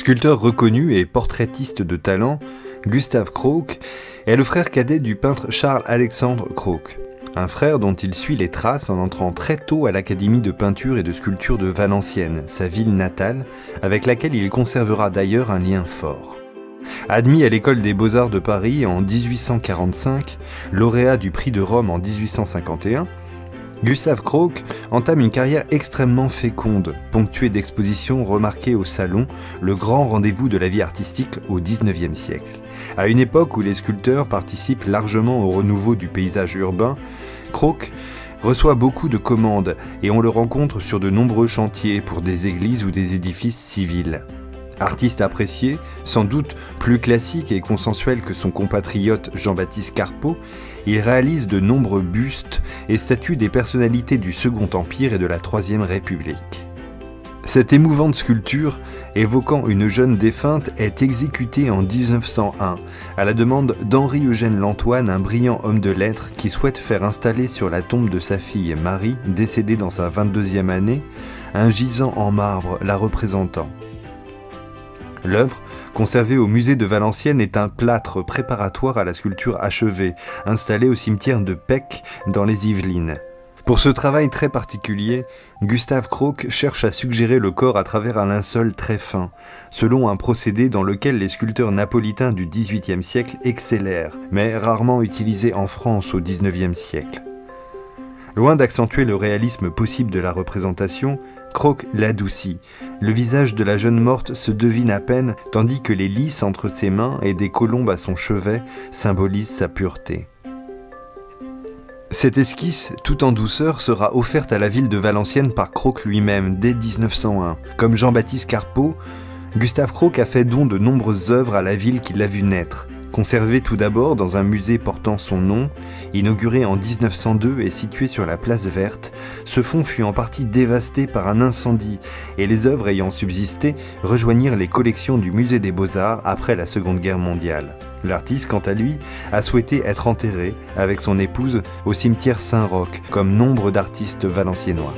Sculpteur reconnu et portraitiste de talent, Gustav Crook est le frère cadet du peintre Charles-Alexandre Crook, un frère dont il suit les traces en entrant très tôt à l'Académie de peinture et de sculpture de Valenciennes, sa ville natale, avec laquelle il conservera d'ailleurs un lien fort. Admis à l'école des Beaux-Arts de Paris en 1845, lauréat du prix de Rome en 1851, Gustav Crook entame une carrière extrêmement féconde, ponctuée d'expositions remarquées au Salon, le grand rendez-vous de la vie artistique au XIXe siècle. À une époque où les sculpteurs participent largement au renouveau du paysage urbain, Crook reçoit beaucoup de commandes et on le rencontre sur de nombreux chantiers pour des églises ou des édifices civils. Artiste apprécié, sans doute plus classique et consensuel que son compatriote Jean-Baptiste Carpeaux, il réalise de nombreux bustes et statues des personnalités du Second Empire et de la Troisième République. Cette émouvante sculpture, évoquant une jeune défunte, est exécutée en 1901 à la demande d'Henri-Eugène Lantoine, un brillant homme de lettres qui souhaite faire installer sur la tombe de sa fille Marie, décédée dans sa 22e année, un gisant en marbre la représentant. L'œuvre, conservée au musée de Valenciennes, est un plâtre préparatoire à la sculpture achevée, installé au cimetière de Pec dans les Yvelines. Pour ce travail très particulier, Gustav Crook cherche à suggérer le corps à travers un linceul très fin, selon un procédé dans lequel les sculpteurs napolitains du XVIIIe siècle excellèrent, mais rarement utilisé en France au XIXe siècle. Loin d'accentuer le réalisme possible de la représentation, Crook l'adoucit. Le visage de la jeune morte se devine à peine, tandis que les lys entre ses mains et des colombes à son chevet symbolisent sa pureté. Cette esquisse, tout en douceur, sera offerte à la ville de Valenciennes par Crook lui-même dès 1901. Comme Jean-Baptiste Carpeaux, Gustav Crook a fait don de nombreuses œuvres à la ville qui l'a vu naître. Conservé tout d'abord dans un musée portant son nom, inauguré en 1902 et situé sur la place Verte, ce fonds fut en partie dévasté par un incendie et les œuvres ayant subsisté rejoignirent les collections du musée des Beaux-Arts après la Seconde Guerre mondiale. L'artiste, quant à lui, a souhaité être enterré avec son épouse au cimetière Saint-Roch, comme nombre d'artistes valenciennois.